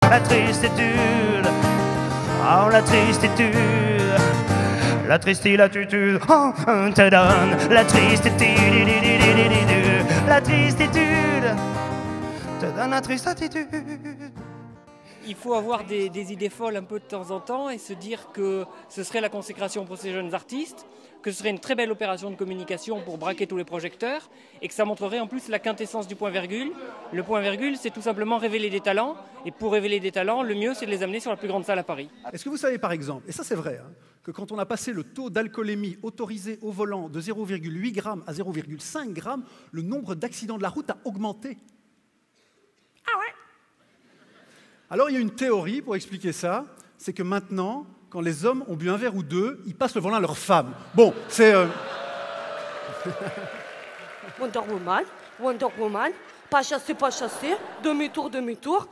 la tristitude, oh la tristitude, la tristitude, oh, te donne la tristitude, la tristitude, te donne la tristitude. Il faut avoir des idées folles un peu de temps en temps et se dire que ce serait la consécration pour ces jeunes artistes, que ce serait une très belle opération de communication pour braquer tous les projecteurs et que ça montrerait en plus la quintessence du point-virgule. Le point-virgule, c'est tout simplement révéler des talents et pour révéler des talents, le mieux c'est de les amener sur la plus grande salle à Paris. Est-ce que vous savez par exemple, et ça c'est vrai, hein, que quand on a passé le taux d'alcoolémie autorisé au volant de 0,8 g à 0,5 g, le nombre d'accidents de la route a augmenté? Ah ouais? Alors il y a une théorie pour expliquer ça, c'est que maintenant, quand les hommes ont bu un verre ou deux, ils passent le volant à leur femme. Bon, c'est... Wonder Woman, pas chassé, demi-tour, demi-tour.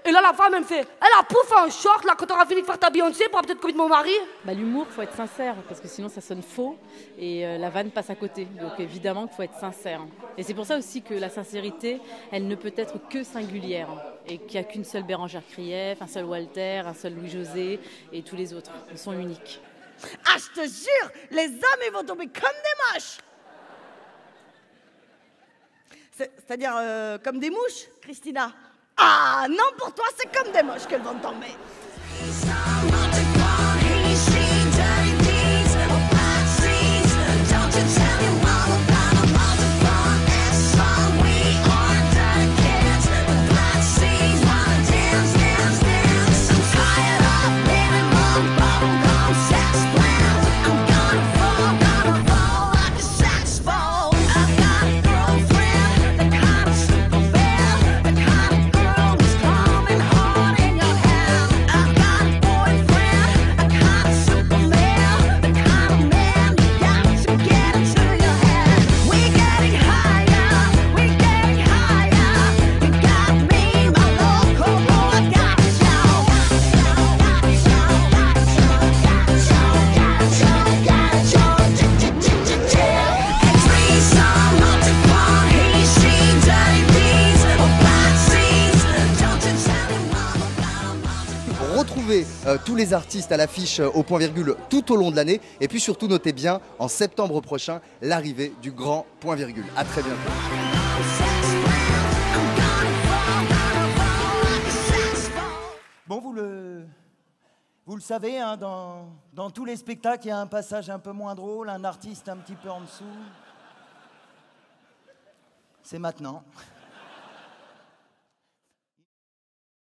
Et là, la femme, elle me fait, elle a pouf un short, là, quand on aura fini de faire ta Beyoncé, pour peut-être commettre mon mari. Bah, l'humour, il faut être sincère, parce que sinon ça sonne faux et la vanne passe à côté. Donc évidemment qu'il faut être sincère. Et c'est pour ça aussi que la sincérité, elle ne peut être que singulière. Et qu'il n'y a qu'une seule Bérangère Krief, un seul Walter, un seul Louis-José, et tous les autres. Ils sont uniques. Ah, je te jure, les hommes, ils vont tomber comme des moches. C'est-à-dire comme des mouches, Christina. Ah non, pour toi, c'est comme des moches qu'elles vont tomber. Retrouvez tous les artistes à l'affiche au point-virgule tout au long de l'année. Et puis surtout, notez bien, en septembre prochain, l'arrivée du grand point-virgule. À très bientôt. Bon, vous le savez, hein, dans tous les spectacles, il y a un passage un peu moins drôle, un artiste un petit peu en dessous. C'est maintenant.